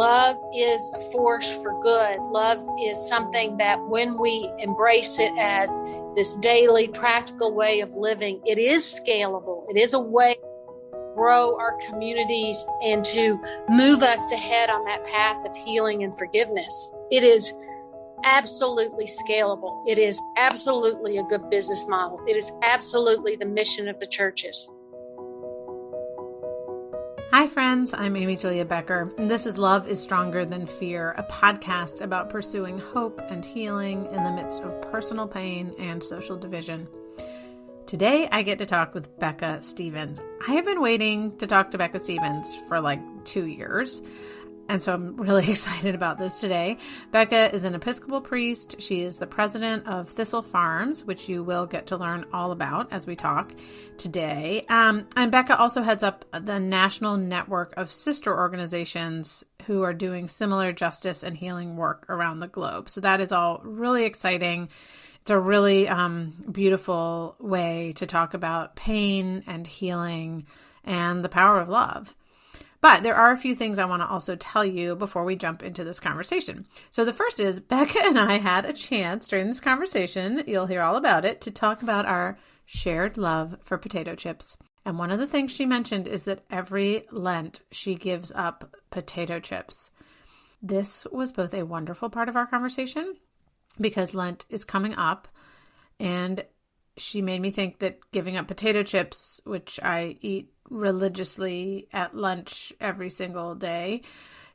love is a force for good. Love is something that when we embrace it as this daily practical way of living, it is scalable. It is a way to grow our communities and to move us ahead on that path of healing and forgiveness. It is absolutely scalable. It is absolutely a good business model. It is absolutely the mission of the churches. Hi friends, I'm Amy Julia Becker, and this is Love is Stronger Than Fear, a podcast about pursuing hope and healing in the midst of personal pain and social division. Today I get to talk with Becca Stevens. I have been waiting to talk to Becca Stevens for like 2 years, and so I'm really excited about this today. Becca is an Episcopal priest. She is the president of Thistle Farms, which you will get to learn all about as we talk today. And Becca also heads up the national network of sister organizations who are doing similar justice and healing work around the globe. So that is all really exciting. It's a really beautiful way to talk about pain and healing and the power of love. But there are a few things I want to also tell you before we jump into this conversation. So the first is Becca and I had a chance during this conversation, you'll hear all about it, to talk about our shared love for potato chips. And one of the things she mentioned is that every Lent she gives up potato chips. This was both a wonderful part of our conversation because Lent is coming up, and she made me think that giving up potato chips, which I eat religiously at lunch every single day,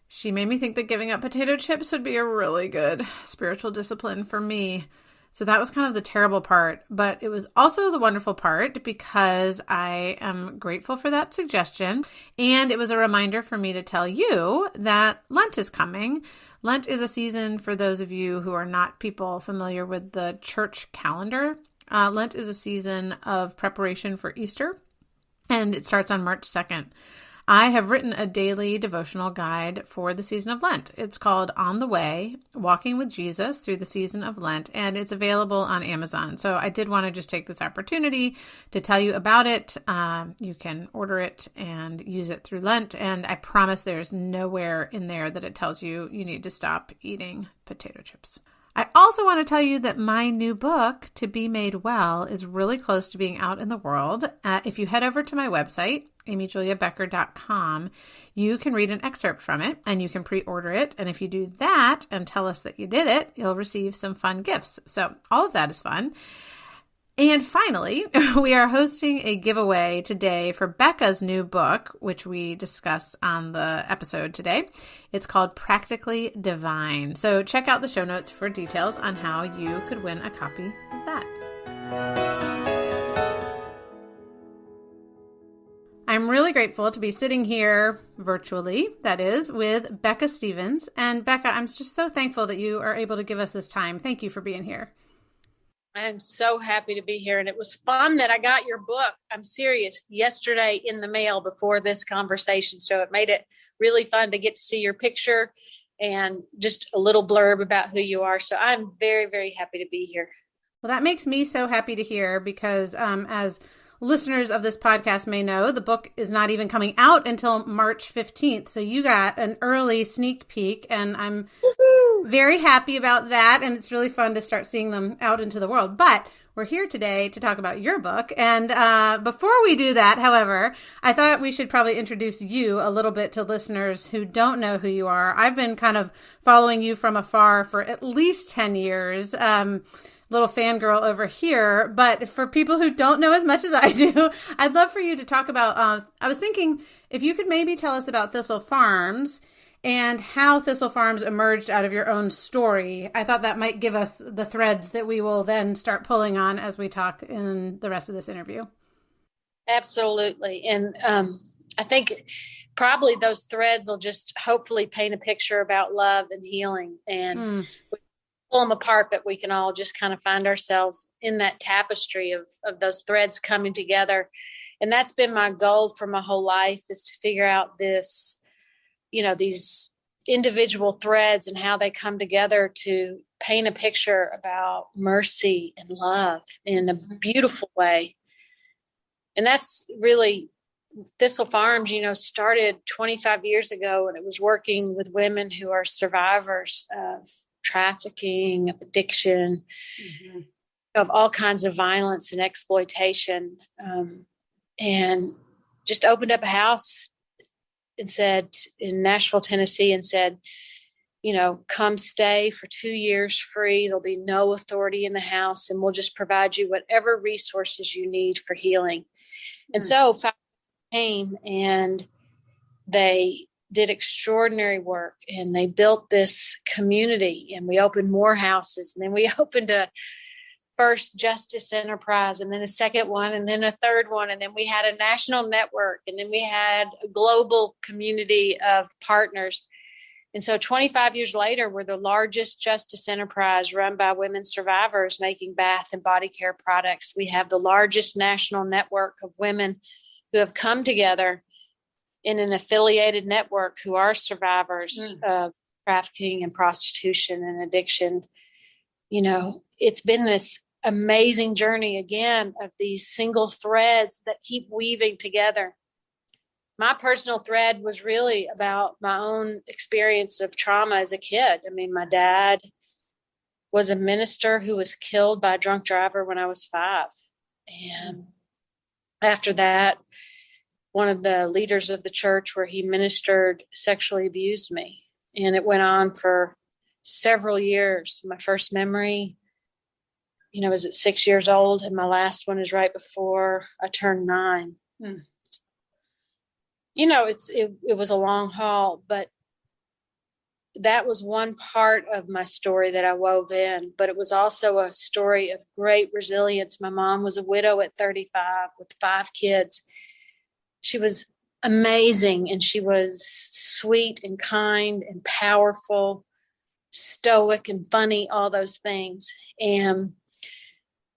she made me think that giving up potato chips would be a really good spiritual discipline for me. So that was kind of the terrible part, but it was also the wonderful part because I am grateful for that suggestion. And it was a reminder for me to tell you that Lent is coming. Lent is a season, for those of you who are not people familiar with the church calendar. Lent is a season of preparation for Easter, and it starts on March 2nd. I have written a daily devotional guide for the season of Lent. It's called On the Way, Walking with Jesus Through the Season of Lent, and it's available on Amazon. So I did want to just take this opportunity to tell you about it. You can order it and use it through Lent, and I promise there's nowhere in there that it tells you you need to stop eating potato chips. I also want to tell you that my new book, To Be Made Well, is really close to being out in the world. If you head over to my website, amyjuliabecker.com, you can read an excerpt from it and you can pre-order it. And if you do that and tell us that you did it, you'll receive some fun gifts. So all of that is fun. And finally, we are hosting a giveaway today for Becca's new book, which we discuss on the episode today. It's called Practically Divine. So check out the show notes for details on how you could win a copy of that. I'm really grateful to be sitting here virtually, that is, with Becca Stevens. And Becca, I'm just so thankful that you are able to give us this time. Thank you for being here. I'm so happy to be here. And it was fun that I got your book. I'm serious. Yesterday in the mail before this conversation. So it made it really fun to get to see your picture and just a little blurb about who you are. So I'm very, very happy to be here. Well, that makes me so happy to hear because as listeners of this podcast may know, the book is not even coming out until March 15th. So you got an early sneak peek, and I'm very happy about that. And it's really fun to start seeing them out into the world. But we're here today to talk about your book. And before we do that, however, I thought we should probably introduce you a little bit to listeners who don't know who you are. I've been kind of following you from afar for at least 10 years. Little fangirl over here, but for people who don't know as much as I do, I'd love for you to talk about, I was thinking if you could maybe tell us about Thistle Farms and how Thistle Farms emerged out of your own story. I thought that might give us the threads that we will then start pulling on as we talk in the rest of this interview. Absolutely. And I think probably those threads will just hopefully paint a picture about love and healing. And pull them apart, but we can all just kind of find ourselves in that tapestry of those threads coming together. And that's been my goal for my whole life, is to figure out this, these individual threads and how they come together to paint a picture about mercy and love in a beautiful way. And that's really Thistle Farms, started 25 years ago, and it was working with women who are survivors of trafficking, of addiction, of all kinds of violence and exploitation. And just opened up a house and said in Nashville, Tennessee, and said, come stay for 2 years free. There'll be no authority in the house, and we'll just provide you whatever resources you need for healing. And so came and they did extraordinary work, and they built this community, and we opened more houses, and then we opened a first justice enterprise, and then a second one, and then a third one, and then we had a national network, and then we had a global community of partners. And so 25 years later, we're the largest justice enterprise run by women survivors making bath and body care products. We have the largest national network of women who have come together in an affiliated network who are survivors of trafficking and prostitution and addiction. It's been this amazing journey, again, of these single threads that keep weaving together. My personal thread was really about my own experience of trauma as a kid. I mean, my dad was a minister who was killed by a drunk driver when I was 5. And after that, one of the leaders of the church where he ministered sexually abused me. And it went on for several years. My first memory, was at 6 years old, and my last one is right before I turned 9. It was a long haul, but that was one part of my story that I wove in, but it was also a story of great resilience. My mom was a widow at 35 with 5 kids. She was amazing, and she was sweet and kind and powerful, stoic and funny, all those things. And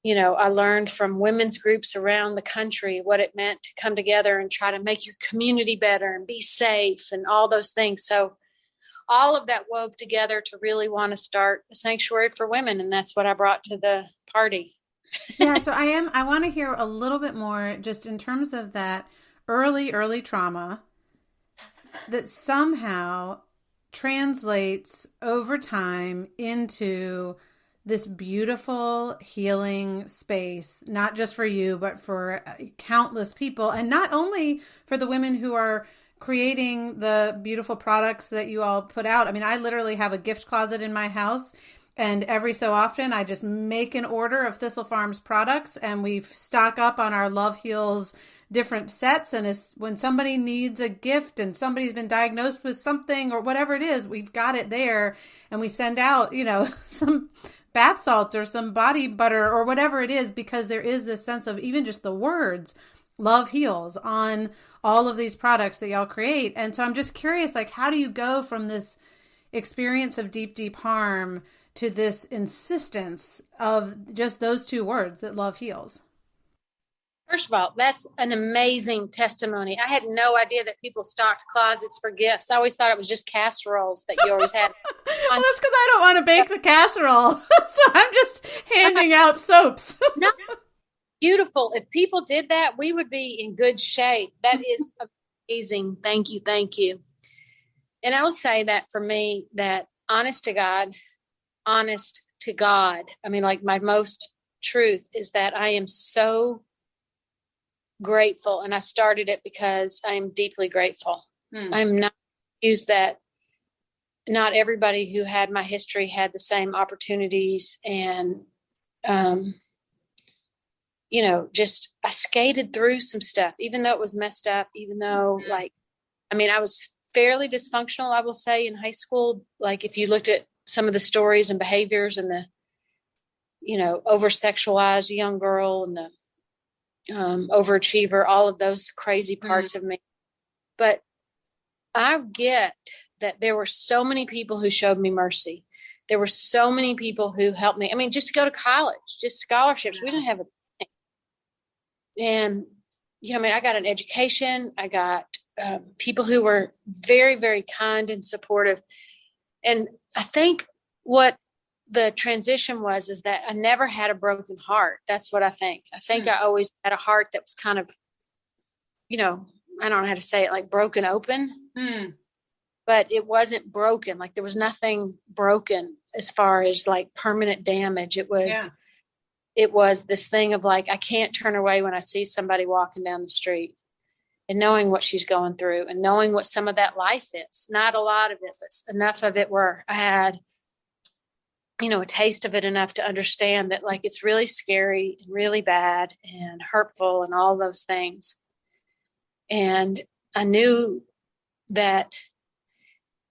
I learned from women's groups around the country what it meant to come together and try to make your community better and be safe and all those things. So all of that wove together to really want to start a sanctuary for women. And that's what I brought to the party. Yeah. So I want to hear a little bit more just in terms of that early trauma that somehow translates over time into this beautiful healing space, not just for you, but for countless people. And not only for the women who are creating the beautiful products that you all put out. I mean, I literally have a gift closet in my house, and every so often I just make an order of Thistle Farms products, and we stock up on our Love Heals different sets. And when somebody needs a gift and somebody's been diagnosed with something or whatever it is, we've got it there, and we send out, some bath salts or some body butter or whatever it is, because there is this sense of even just the words Love Heals on all of these products that y'all create. And so I'm just curious, how do you go from this experience of deep harm to this insistence of just those 2 words, that love heals? First of all, that's an amazing testimony. I had no idea that people stocked closets for gifts. I always thought it was just casseroles that you always had. Well, that's because I don't want to bake the casserole. So I'm just handing out soaps. No, beautiful. If people did that, we would be in good shape. That is amazing. Thank you. Thank you. And I will say that for me, that honest to God, I mean, my most truth is that I am so grateful. And I started it because I am deeply grateful. I'm not used that not everybody who had my history had the same opportunities. And, just I skated through some stuff, even though it was messed up, even though I was fairly dysfunctional, I will say, in high school. If you looked at some of the stories and behaviors and the, over-sexualized young girl and the overachiever, all of those crazy parts of me. But I get that there were so many people who showed me mercy. There were so many people who helped me. I mean, just to go to college, just scholarships. We didn't have a thing. And, I got an education. I got people who were very, very kind and supportive. And I think what the transition is that I never had a broken heart. That's what I think. I think I always had a heart that was kind of, I don't know how to say it, like broken open, but it wasn't broken. Like there was nothing broken as far as like permanent damage. It was this thing of like, I can't turn away when I see somebody walking down the street, and knowing what she's going through and knowing what some of that life is. Not a lot of it, but enough of it where I had, a taste of it enough to understand that like it's really scary and really bad and hurtful and all those things. And I knew that,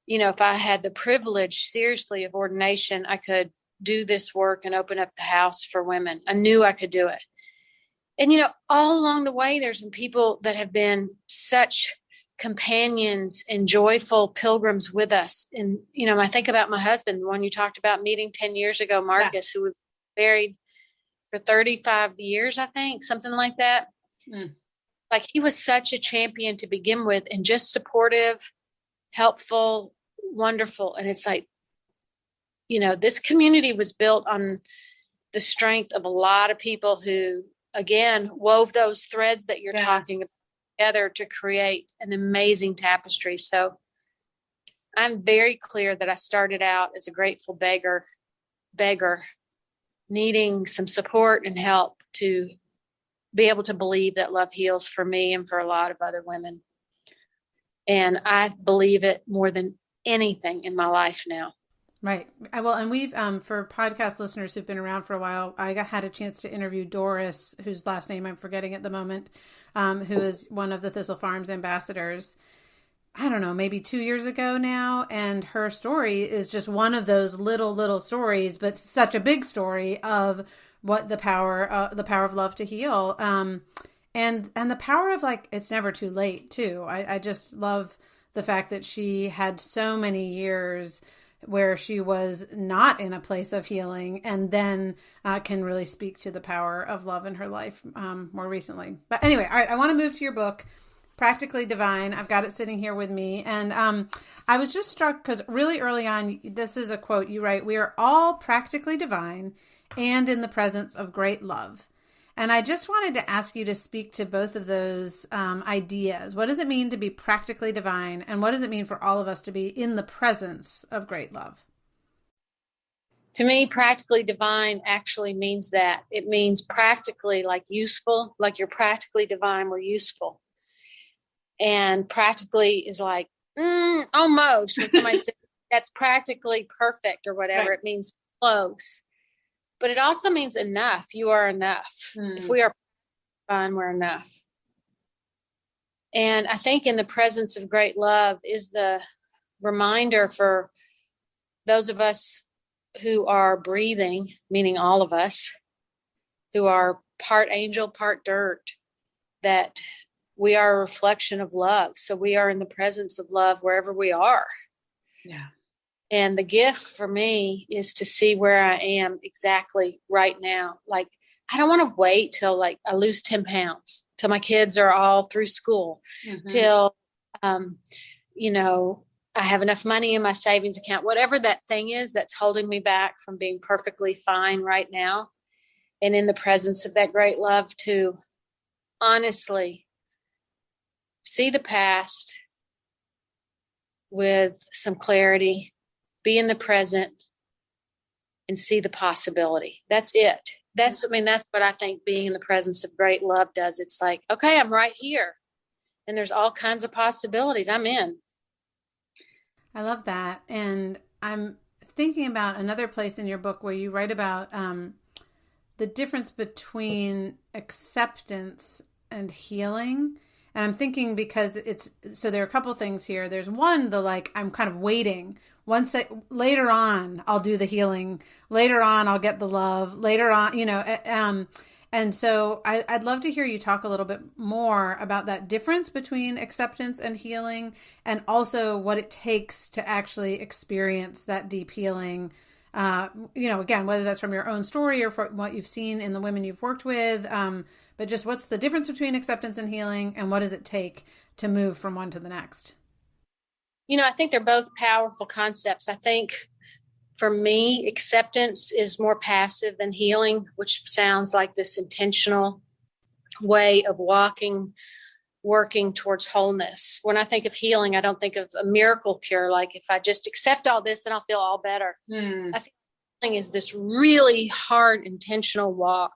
if I had the privilege seriously of ordination, I could do this work and open up the house for women. I knew I could do it. And, all along the way, there's been people that have been such companions and joyful pilgrims with us. And, I think about my husband, the one you talked about meeting 10 years ago, Marcus, who was married for 35 years, I think, something like that. Like he was such a champion to begin with and just supportive, helpful, wonderful. And it's like, this community was built on the strength of a lot of people who, again, wove those threads that you're talking about together to create an amazing tapestry. So I'm very clear that I started out as a grateful beggar, needing some support and help to be able to believe that love heals for me and for a lot of other women. And I believe it more than anything in my life now. Right. Well, and we've, for podcast listeners who've been around for a while, I had a chance to interview Doris, whose last name I'm forgetting at the moment, who is one of the Thistle Farms ambassadors. I don't know, maybe 2 years ago now. And her story is just one of those little stories, but such a big story of what the power of love to heal. And the power of like, it's never too late too. I just love the fact that she had so many years where she was not in a place of healing, and then can really speak to the power of love in her life more recently. But anyway, all right, I want to move to your book, Practically Divine. I've got it sitting here with me. And I was just struck because really early on, this is a quote you write, "We are all practically divine and in the presence of great love." And I just wanted to ask you to speak to both of those ideas. What does it mean to be practically divine? And what does it mean for all of us to be in the presence of great love? To me, practically divine actually means that. It means practically like useful, like you're practically divine, we're useful. And practically is like, almost. When somebody says that's practically perfect or whatever, It means close. But it also means enough. You are enough. If we are fine, we're enough. And I think in the presence of great love is the reminder for those of us who are breathing, meaning all of us, who are part angel, part dirt, that we are a reflection of love. So we are in the presence of love wherever we are. Yeah. And the gift for me is to see where I am exactly right now. Like, I don't want to wait till like I lose 10 pounds, till my kids are all through school, till, I have enough money in my savings account, whatever that thing is that's holding me back from being perfectly fine right now. And in the presence of that great love, to honestly see the past with some clarity, be in the present, and see the possibility. That's it. That's what I think being in the presence of great love does. It's like, okay, I'm right here. And there's all kinds of possibilities. I'm in. I love that. And I'm thinking about another place in your book where you write about the difference between acceptance and healing. And I'm thinking because so there are a couple things here. There's one, I'm kind of waiting. Later on, I'll do the healing. Later on, I'll get the love. Later on, and so I'd love to hear you talk a little bit more about that difference between acceptance and healing, and also what it takes to actually experience that deep healing. Again, whether that's from your own story or from what you've seen in the women you've worked with, but just what's the difference between acceptance and healing, and what does it take to move from one to the next? I think they're both powerful concepts. I think for me, acceptance is more passive than healing, which sounds like this intentional way of walking working towards wholeness. When I think of healing, I don't think of a miracle cure. Like if I just accept all this, then I'll feel all better. I feel healing is this really hard, intentional walk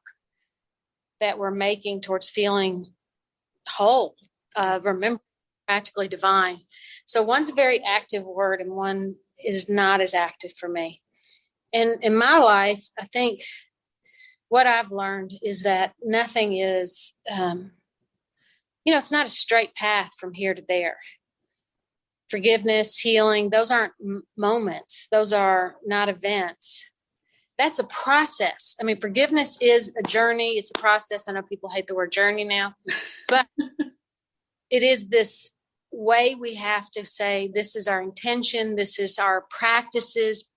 that we're making towards feeling whole, remember, practically divine. So one's a very active word and one is not as active for me. And in my life, I think what I've learned is that nothing is, it's not a straight path from here to there. Forgiveness, healing, those aren't moments. Those are not events. That's a process. I mean, forgiveness is a journey. It's a process. I know people hate the word journey now, but it is this way we have to say, this is our intention. This is our practices.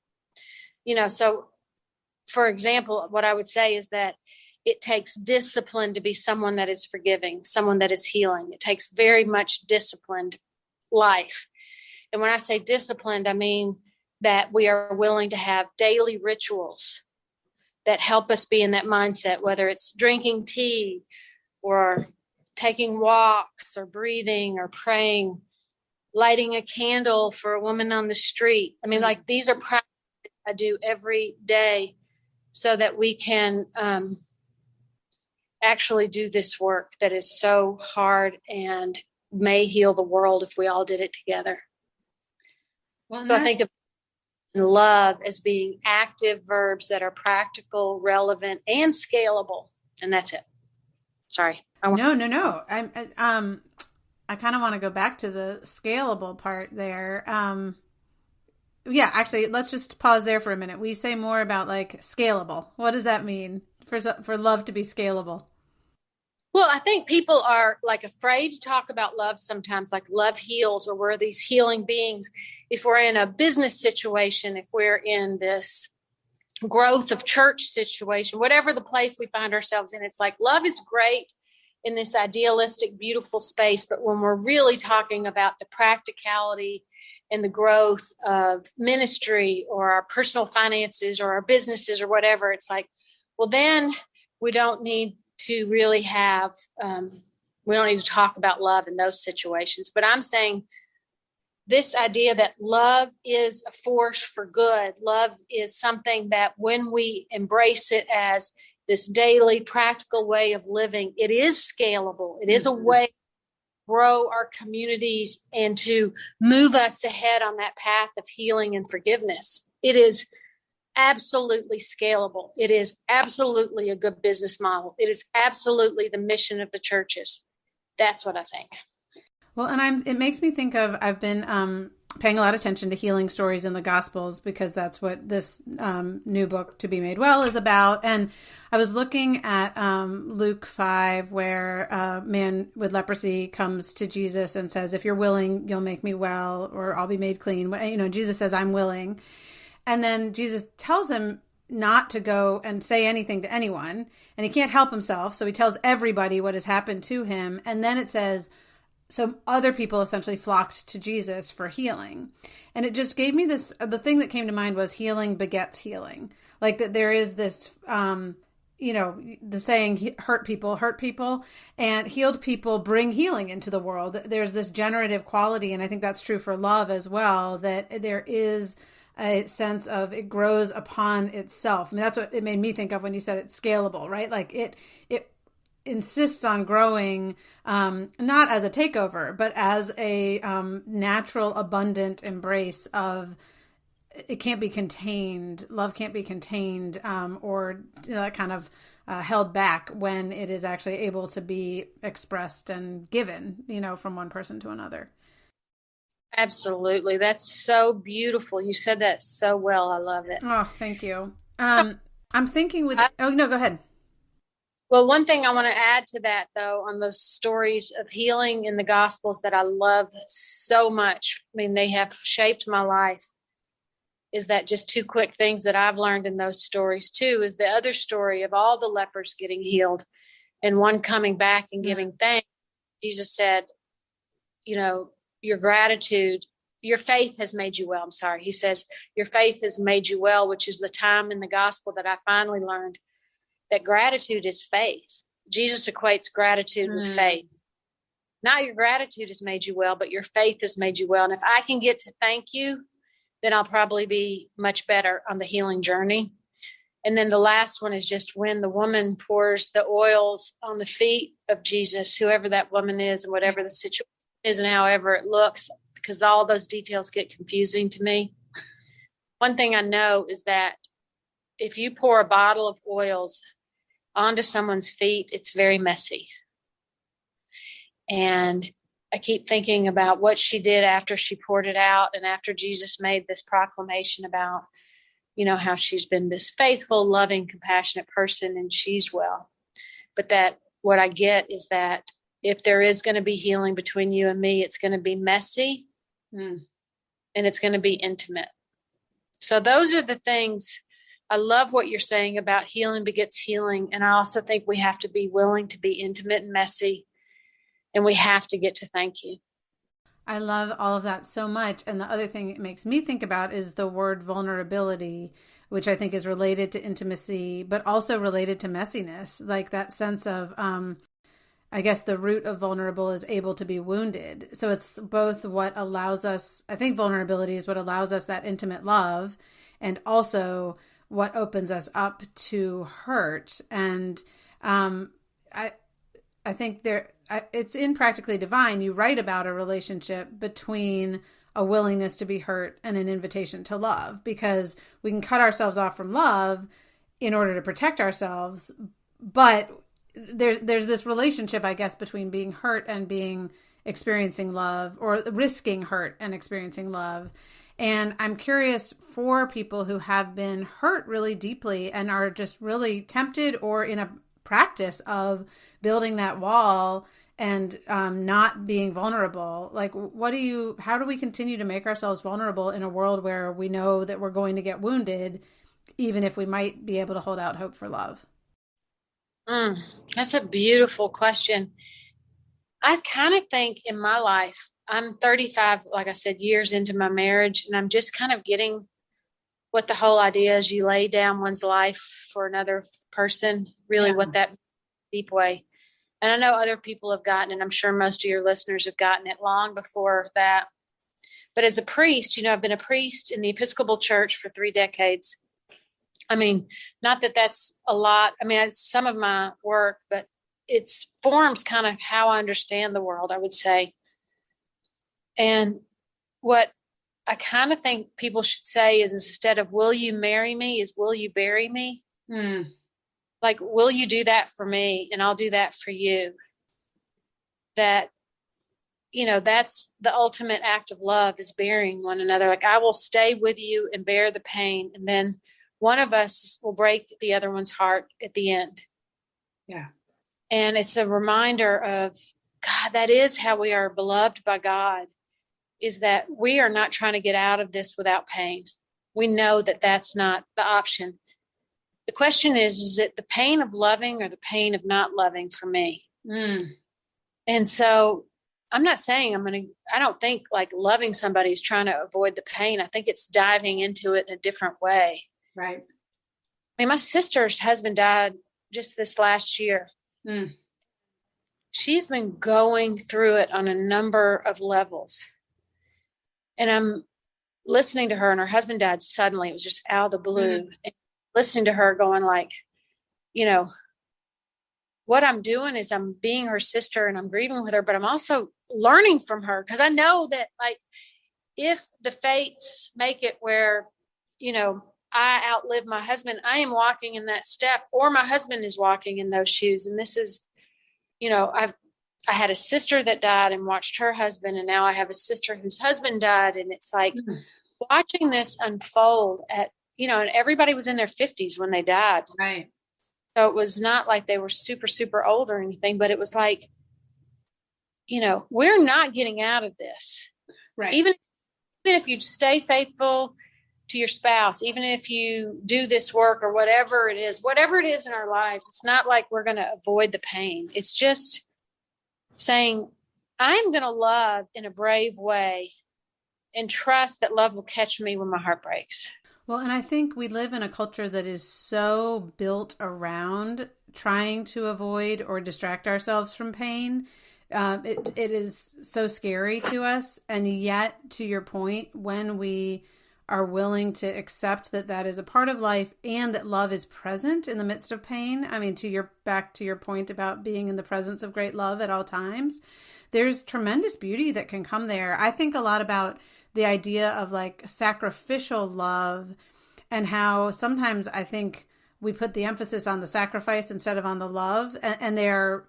So for example, what I would say is that it takes discipline to be someone that is forgiving, someone that is healing. It takes very much disciplined life. And when I say disciplined, I mean that we are willing to have daily rituals that help us be in that mindset, whether it's drinking tea or taking walks or breathing or praying, lighting a candle for a woman on the street. I mean, like these are practices I do every day so that we can actually do this work that is so hard and may heal the world if we all did it together. Well, so I think of love as being active verbs that are practical, relevant, and scalable. And that's it. Sorry. No. I kind of want to go back to the scalable part there. Yeah, actually, let's just pause there for a minute. Will you say more about like scalable? What does that mean for love to be scalable? Well, I think people are like afraid to talk about love sometimes, like love heals, or we're these healing beings. If we're in a business situation, if we're in this growth of church situation, whatever the place we find ourselves in, it's like love is great in this idealistic, beautiful space. But when we're really talking about the practicality and the growth of ministry or our personal finances or our businesses or whatever, it's like, well, then we don't need to really have, we don't need to talk about love in those situations. But I'm saying this idea that love is a force for good. Love is something that when we embrace it as this daily practical way of living, it is scalable. It is a way to grow our communities and to move us ahead on that path of healing and forgiveness. It is absolutely scalable. It is absolutely a good business model. It is absolutely the mission of the churches. That's what I think. Well, and it makes me think of, I've been paying a lot of attention to healing stories in the Gospels because that's what this new book, To Be Made Well, is about. And I was looking at Luke 5, where a man with leprosy comes to Jesus and says, if you're willing, you'll make me well, or I'll be made clean. Jesus says, I'm willing. And then Jesus tells him not to go and say anything to anyone, and he can't help himself. So he tells everybody what has happened to him. And then it says, so other people essentially flocked to Jesus for healing. And it just gave me this, the thing that came to mind was healing begets healing. Like that there is this, the saying, hurt people, and healed people bring healing into the world. There's this generative quality. And I think that's true for love as well, that there is a sense of it grows upon itself. I mean, that's what it made me think of when you said it's scalable, right? Like it insists on growing, not as a takeover, but as a natural, abundant embrace of, it can't be contained. Love can't be contained or kind of held back when it is actually able to be expressed and given, from one person to another. Absolutely. That's so beautiful. You said that so well. I love it. Oh, thank you. I'm thinking go ahead. Well, one thing I want to add to that, though, on those stories of healing in the Gospels that I love so much, I mean, they have shaped my life, is that just two quick things that I've learned in those stories, too, is the other story of all the lepers getting healed and one coming back and giving thanks. Jesus said, your gratitude, your faith has made you well. I'm sorry. He says, your faith has made you well, which is the time in the gospel that I finally learned that gratitude is faith. Jesus equates gratitude with faith. not your gratitude has made you well, but your faith has made you well. And if I can get to thank you, then I'll probably be much better on the healing journey. And then the last one is just when the woman pours the oils on the feet of Jesus, whoever that woman is and whatever the situation is and however it looks, because all those details get confusing to me. One thing I know is that if you pour a bottle of oils onto someone's feet, it's very messy. And I keep thinking about what she did after she poured it out and after Jesus made this proclamation about, how she's been this faithful, loving, compassionate person and she's well. But that what I get is that if there is going to be healing between you and me, it's going to be messy and it's going to be intimate. So those are the things. I love what you're saying about healing begets healing. And I also think we have to be willing to be intimate and messy. And we have to get to thank you. I love all of that so much. And the other thing it makes me think about is the word vulnerability, which I think is related to intimacy, but also related to messiness, like that sense of, I guess the root of vulnerable is able to be wounded. So it's both what allows us, I think vulnerability is what allows us that intimate love and also what opens us up to hurt. And I think it's in Practically Divine, you write about a relationship between a willingness to be hurt and an invitation to love, because we can cut ourselves off from love in order to protect ourselves. But there's this relationship, I guess, between being hurt and experiencing love, or risking hurt and experiencing love. And I'm curious for people who have been hurt really deeply and are just really tempted or in a practice of building that wall and not being vulnerable. Like, how do we continue to make ourselves vulnerable in a world where we know that we're going to get wounded, even if we might be able to hold out hope for love? That's a beautiful question. I kind of think in my life, I'm 35, like I said, years into my marriage, and I'm just kind of getting what the whole idea is. You lay down one's life for another person, really what that deep way. And I know other people have gotten, and I'm sure most of your listeners have gotten it long before that. But as a priest, I've been a priest in the Episcopal Church for 3 decades. I mean, not that that's a lot. I mean, it's some of my work, but it forms kind of how I understand the world, I would say. And what I kind of think people should say is, instead of "will you marry me," is "will you bury me?" Like, will you do that for me and I'll do that for you? That, that's the ultimate act of love, is burying one another. Like, I will stay with you and bear the pain. And then one of us will break the other one's heart at the end. Yeah. And it's a reminder of, God, that is how we are beloved by God, is that we are not trying to get out of this without pain. We know that that's not the option. The question is it the pain of loving or the pain of not loving for me? And so I'm not saying I don't think like loving somebody is trying to avoid the pain. I think it's diving into it in a different way. Right. I mean, my sister's husband died just this last year. She's been going through it on a number of levels. And I'm listening to her, and her husband died suddenly. It was just out of the blue. And listening to her going like, what I'm doing is I'm being her sister and I'm grieving with her, but I'm also learning from her, because I know that, like, if the fates make it where, I outlive my husband, I am walking in that step, or my husband is walking in those shoes. And this is, I had a sister that died and watched her husband, and now I have a sister whose husband died. And it's like watching this unfold at, and everybody was in their 50s when they died. Right. So it was not like they were super, super old or anything, but it was like, we're not getting out of this. Right. Even if you stay faithful to your spouse, even if you do this work or whatever it is in our lives, it's not like we're going to avoid the pain. It's just saying, I'm going to love in a brave way and trust that love will catch me when my heart breaks. Well, and I think we live in a culture that is so built around trying to avoid or distract ourselves from pain It is so scary to us. And yet, to your point, when we are willing to accept that that is a part of life and that love is present in the midst of pain. I mean, back to your point about being in the presence of great love at all times, there's tremendous beauty that can come there. I think a lot about the idea of like sacrificial love and how sometimes I think we put the emphasis on the sacrifice instead of on the love, and they're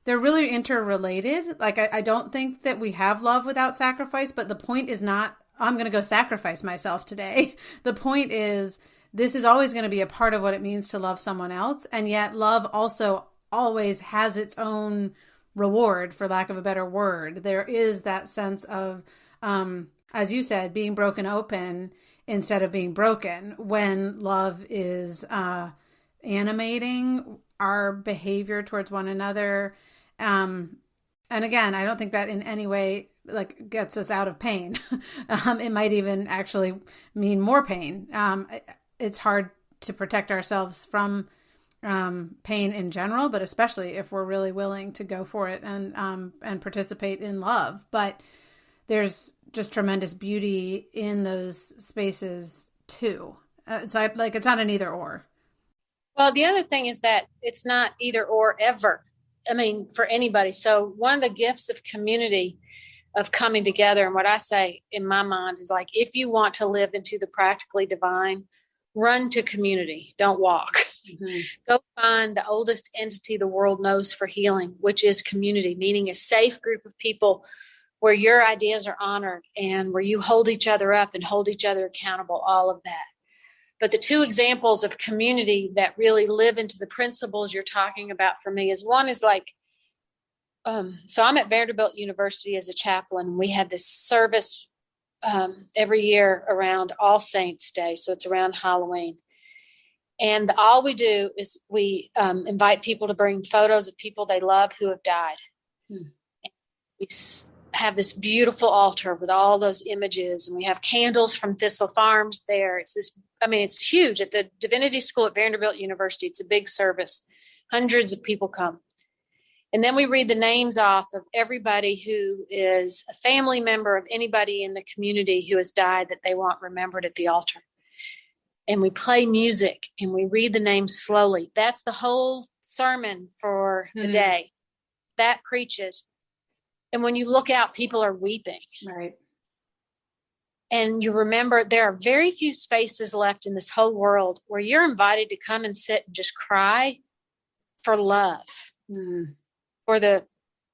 really interrelated. Like I don't think that we have love without sacrifice, but the point is not I'm going to go sacrifice myself today. The point is this is always going to be a part of what it means to love someone else. And yet love also always has its own reward, for lack of a better word. There is that sense of, as you said, being broken open instead of being broken when love is animating our behavior towards one another. And again, I don't think that in any way like gets us out of pain. It might even actually mean more pain. It's hard to protect ourselves from pain in general, but especially if we're really willing to go for it and participate in love. But there's just tremendous beauty in those spaces too. It's like it's not an either or. Well, the other thing is that it's not either or ever. I mean, for anybody. So one of the gifts of community, of coming together, and what I say in my mind is like, if you want to live into the practically divine, run to community, don't walk. Mm-hmm. Go find the oldest entity the world knows for healing, which is community, meaning a safe group of people where your ideas are honored and where you hold each other up and hold each other accountable, all of that. But the two examples of community that really live into the principles you're talking about for me is one is like, so I'm at Vanderbilt University as a chaplain, and we had this service every year around All Saints Day. So it's around Halloween. And all we do is we invite people to bring photos of people they love who have died. We have this beautiful altar with all those images, and we have candles from Thistle Farms there. It's huge at the Divinity School at Vanderbilt University. It's a big service. Hundreds of people come. And then we read the names off of everybody who is a family member of anybody in the community who has died that they want remembered at the altar. And we play music and we read the names slowly. That's the whole sermon for the day. That preaches. And when you look out, people are weeping. Right. And you remember there are very few spaces left in this whole world where you're invited to come and sit and just cry for love. For the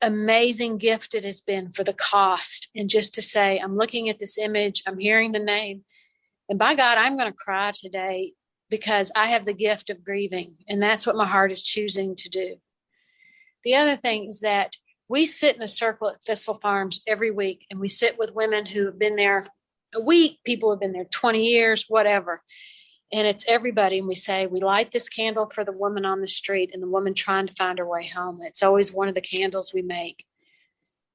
amazing gift it has been, for the cost, and just to say, I'm looking at this image, I'm hearing the name, and by God, I'm going to cry today because I have the gift of grieving, and that's what my heart is choosing to do. The other thing is that we sit in a circle at Thistle Farms every week, and we sit with women who have been there a week, people have been there 20 years, whatever. And it's everybody. And we say, we light this candle for the woman on the street and the woman trying to find her way home. And it's always one of the candles we make.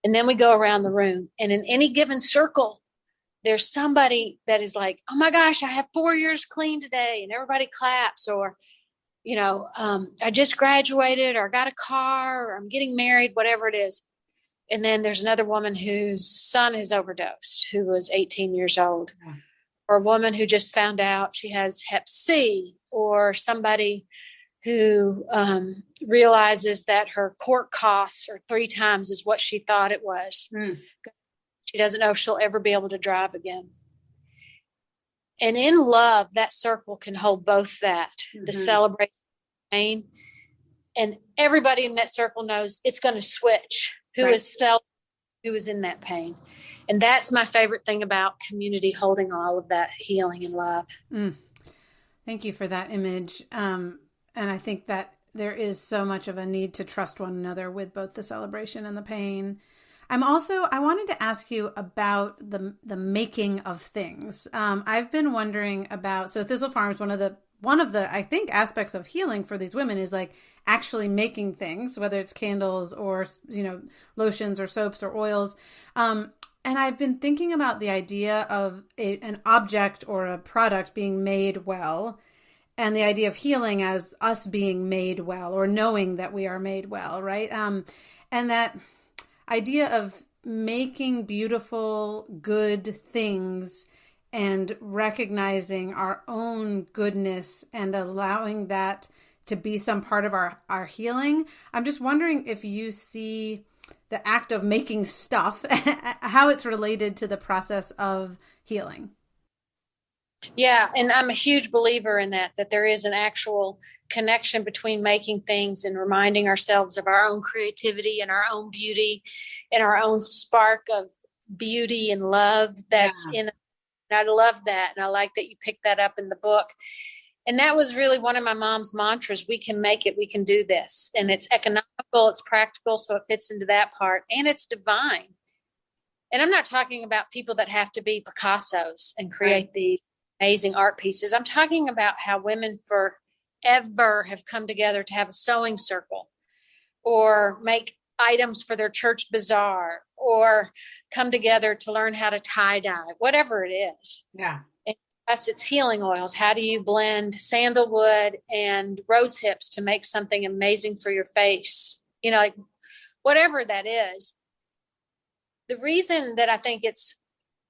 And then we go around the room. And in any given circle, there's somebody that is like, oh my gosh, I have 4 years clean today. And everybody claps. Or, I just graduated, or got a car, or I'm getting married, whatever it is. And then there's another woman whose son has overdosed, who was 18 years old. Yeah. Or a woman who just found out she has Hep C, or somebody who realizes that her court costs are 3 times as what she thought it was. She doesn't know if she'll ever be able to drive again. And in love, that circle can hold both that, the celebration of pain, and everybody in that circle knows it's going to switch who is in that pain. And that's my favorite thing about community, holding all of that healing and love. Thank you for that image. And I think that there is so much of a need to trust one another with both the celebration and the pain. I wanted to ask you about the making of things. I've been wondering about, so Thistle Farms, one of the I think aspects of healing for these women is like actually making things, whether it's candles or, lotions or soaps or oils. And I've been thinking about the idea of an object or a product being made well, and the idea of healing as us being made well or knowing that we are made well, right? And that idea of making beautiful, good things and recognizing our own goodness and allowing that to be some part of our healing. I'm just wondering if you see the act of making stuff, how it's related to the process of healing. Yeah, and I'm a huge believer in that there is an actual connection between making things and reminding ourselves of our own creativity and our own beauty and our own spark of beauty and love that's in it. And I love that. And I like that you picked that up in the book. And that was really one of my mom's mantras. We can make it. We can do this. And it's economical. It's practical. So it fits into that part. And it's divine. And I'm not talking about people that have to be Picassos and create these amazing art pieces. I'm talking about how women forever have come together to have a sewing circle or make items for their church bazaar or come together to learn how to tie dye, whatever it is. Yeah. And us, it's healing oils. How do you blend sandalwood and rose hips to make something amazing for your face? You know, like whatever that is. The reason that I think it's,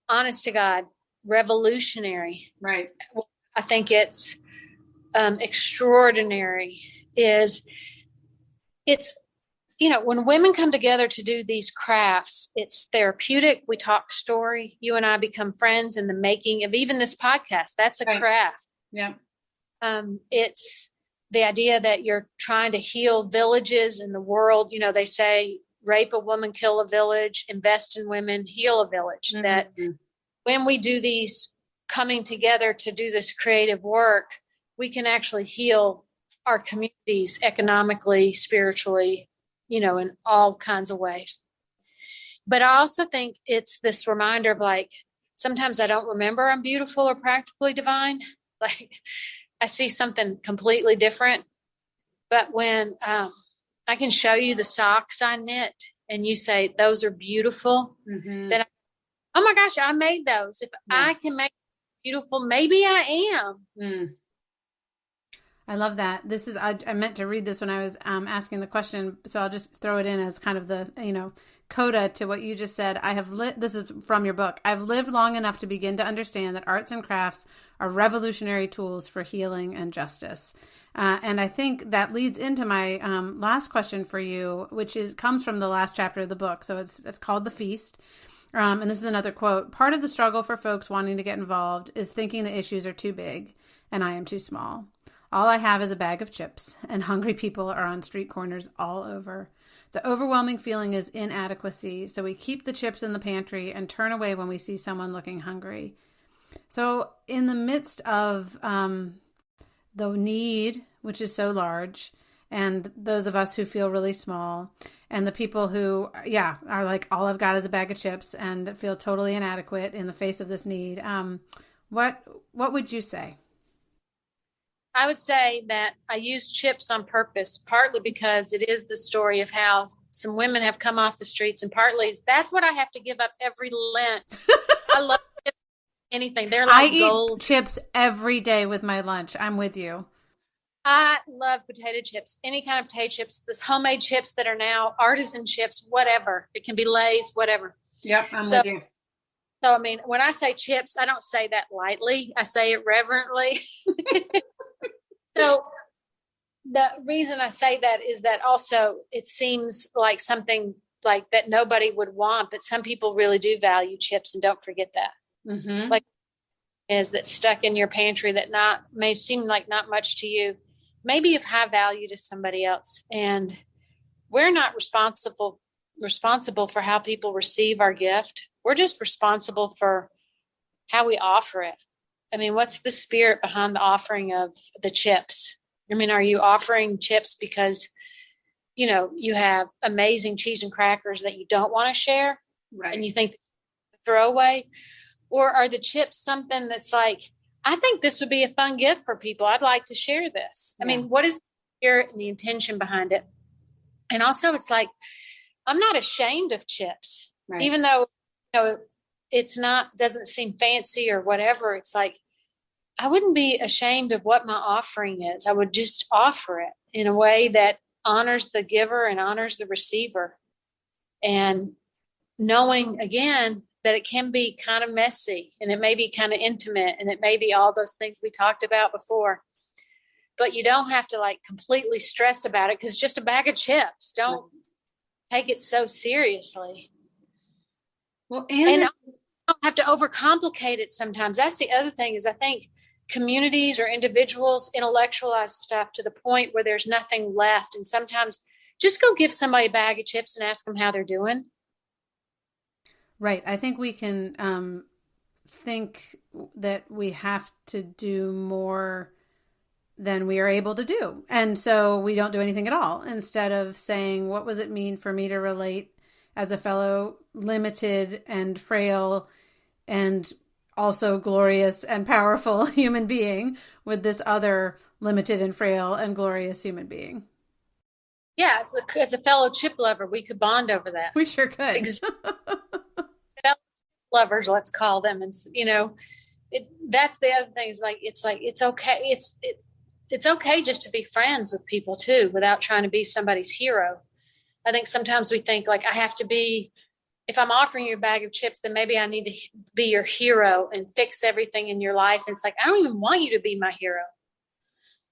honest to God, revolutionary, right? I think it's extraordinary. It's, you know, when women come together to do these crafts, it's therapeutic. We talk story. You and I become friends in the making of even this podcast. That's a craft. Yeah. It's the idea that you're trying to heal villages in the world. You know, they say, rape a woman, kill a village, invest in women, heal a village. Mm-hmm. That when we do these coming together to do this creative work, we can actually heal our communities economically, spiritually, you know, in all kinds of ways. But I also think it's this reminder of like, sometimes I don't remember I'm beautiful or practically divine. Like I see something completely different. But when I can show you the socks I knit and you say, those are beautiful, then oh my gosh, I made those. If I can make beautiful, maybe I am. I love that. This is, I meant to read this when I was asking the question, so I'll just throw it in as kind of the, you know, coda to what you just said. This is from your book. I've lived long enough to begin to understand that arts and crafts are revolutionary tools for healing and justice. And I think that leads into my last question for you, which comes from the last chapter of the book. So it's called The Feast. And this is another quote. Part of the struggle for folks wanting to get involved is thinking the issues are too big and I am too small. All I have is a bag of chips, and hungry people are on street corners all over. The overwhelming feeling is inadequacy, so we keep the chips in the pantry and turn away when we see someone looking hungry. So in the midst of the need, which is so large, and those of us who feel really small, and the people who, are like, all I've got is a bag of chips and feel totally inadequate in the face of this need, what would you say? I would say that I use chips on purpose, partly because it is the story of how some women have come off the streets, and partly that's what I have to give up every Lent. I love chips, anything. They're like gold. I eat chips every day with my lunch. I'm with you. I love potato chips, any kind of potato chips, this homemade chips that are now artisan chips, whatever. It can be Lay's, whatever. Yep, I'm with you. So, I mean, when I say chips, I don't say that lightly. I say it reverently. So the reason I say that is that also it seems like something like that nobody would want, but some people really do value chips, and don't forget that. Like is that stuck in your pantry that may seem like not much to you, maybe of high value to somebody else. And we're not responsible for how people receive our gift. We're just responsible for how we offer it. I mean, what's the spirit behind the offering of the chips? I mean, are you offering chips because, you know, you have amazing cheese and crackers that you don't want to share, right? And you think throw away? Or are the chips something that's like, I think this would be a fun gift for people. I'd like to share this. I mean, what is the spirit and the intention behind it? And also it's like, I'm not ashamed of chips, right? Even though, you know, doesn't seem fancy or whatever. It's like, I wouldn't be ashamed of what my offering is. I would just offer it in a way that honors the giver and honors the receiver. and knowing again that it can be kind of messy and it may be kind of intimate and it may be all those things we talked about before, but you don't have to like completely stress about it because it's just a bag of chips. Don't take it so seriously. Well, and don't have to overcomplicate it sometimes. That's the other thing is I think communities or individuals intellectualize stuff to the point where there's nothing left. And sometimes just go give somebody a bag of chips and ask them how they're doing. Right. I think we can think that we have to do more than we are able to do. And so we don't do anything at all instead of saying, what does it mean for me to relate as a fellow limited and frail and also glorious and powerful human being with this other limited and frail and glorious human being? Yeah, as a fellow chip lover, we could bond over that. We sure could. Fellow lovers, let's call them. And that's the other thing is it's okay. It's okay just to be friends with people too, without trying to be somebody's hero. I think sometimes we think like I have to be. If I'm offering you a bag of chips, then maybe I need to be your hero and fix everything in your life. And it's like, I don't even want you to be my hero.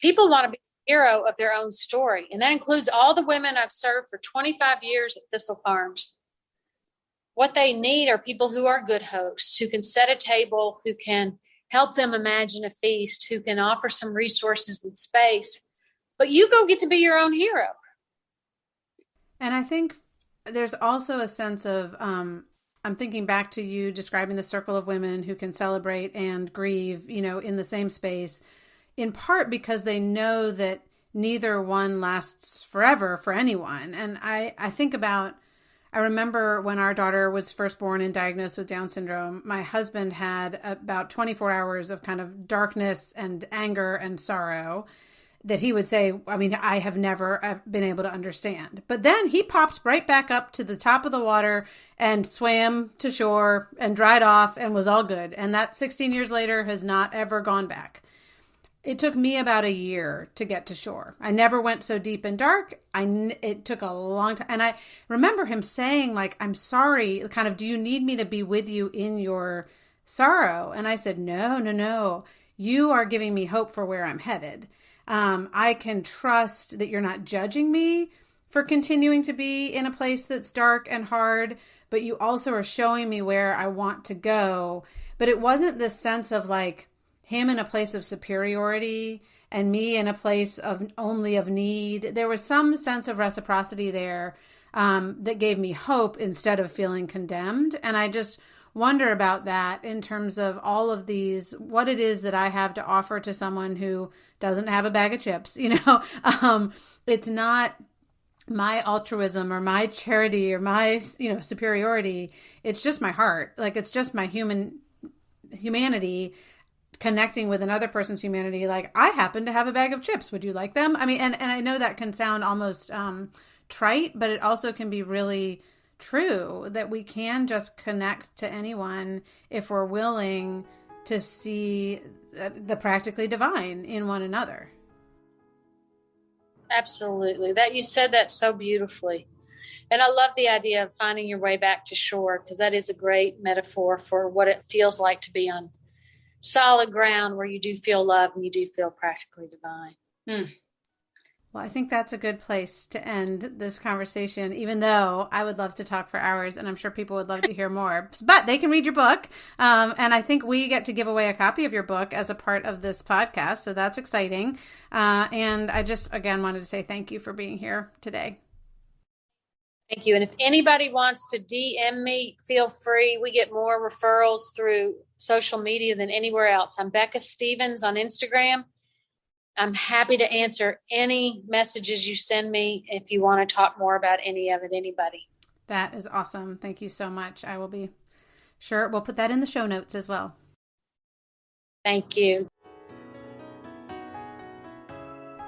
People want to be the hero of their own story. And that includes all the women I've served for 25 years at Thistle Farms. What they need are people who are good hosts, who can set a table, who can help them imagine a feast, who can offer some resources and space. But you go get to be your own hero. And I think there's also a sense of, I'm thinking back to you describing the circle of women who can celebrate and grieve, in the same space, in part because they know that neither one lasts forever for anyone. And I think about, I remember when our daughter was first born and diagnosed with Down syndrome, my husband had about 24 hours of kind of darkness and anger and sorrow that he would say, I have never been able to understand. But then he popped right back up to the top of the water and swam to shore and dried off and was all good. And that 16 years later has not ever gone back. It took me about a year to get to shore. I never went so deep and dark. It took a long time. And I remember him saying, like, I'm sorry, kind of, do you need me to be with you in your sorrow? And I said, no. You are giving me hope for where I'm headed. I can trust that you're not judging me for continuing to be in a place that's dark and hard, but you also are showing me where I want to go. But it wasn't this sense of like him in a place of superiority and me in a place of only of need. There was some sense of reciprocity there that gave me hope instead of feeling condemned. And I just wonder about that in terms of all of these, what it is that I have to offer to someone who doesn't have a bag of chips. It's not my altruism or my charity or my, superiority. It's just my heart. Like, it's just my humanity connecting with another person's humanity. Like, I happen to have a bag of chips. Would you like them? And I know that can sound almost trite, but it also can be really true that we can just connect to anyone if we're willing to see the practically divine in one another. Absolutely. That you said that so beautifully. And I love the idea of finding your way back to shore, because that is a great metaphor for what it feels like to be on solid ground where you do feel love and you do feel practically divine. Well, I think that's a good place to end this conversation, even though I would love to talk for hours and I'm sure people would love to hear more, but they can read your book. And I think we get to give away a copy of your book as a part of this podcast. So that's exciting. And I just, again, wanted to say thank you for being here today. Thank you. And if anybody wants to DM me, feel free. We get more referrals through social media than anywhere else. I'm Becca Stevens on Instagram. I'm happy to answer any messages you send me if you want to talk more about any of it, anybody. That is awesome. Thank you so much. I will be sure. We'll put that in the show notes as well. Thank you.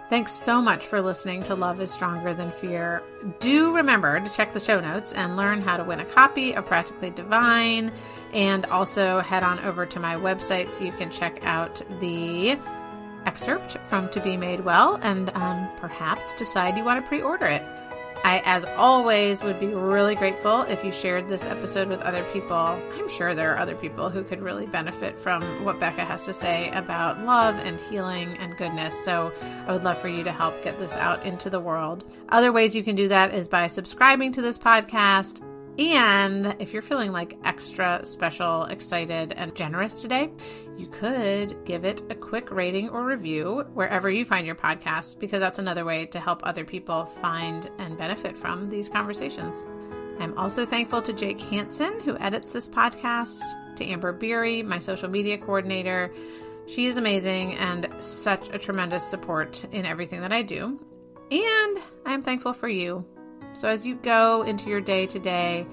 Thanks so much for listening to Love is Stronger Than Fear. Do remember to check the show notes and learn how to win a copy of Practically Divine, and also head on over to my website so you can check out the excerpt from To Be Made Well and perhaps decide you want to pre-order it. I, as always, would be really grateful if you shared this episode with other people. I'm sure there are other people who could really benefit from what Becca has to say about love and healing and goodness. So I would love for you to help get this out into the world. Other ways you can do that is by subscribing to this podcast. And if you're feeling like extra special, excited, and generous today, you could give it a quick rating or review wherever you find your podcast, because that's another way to help other people find and benefit from these conversations. I'm also thankful to Jake Hansen, who edits this podcast, to Amber Beery, my social media coordinator. She is amazing and such a tremendous support in everything that I do. And I am thankful for you. So as you go into your day today,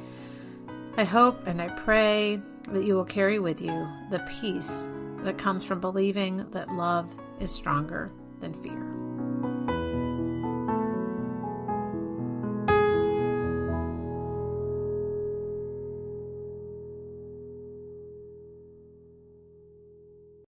I hope and I pray that you will carry with you the peace that comes from believing that love is stronger than fear.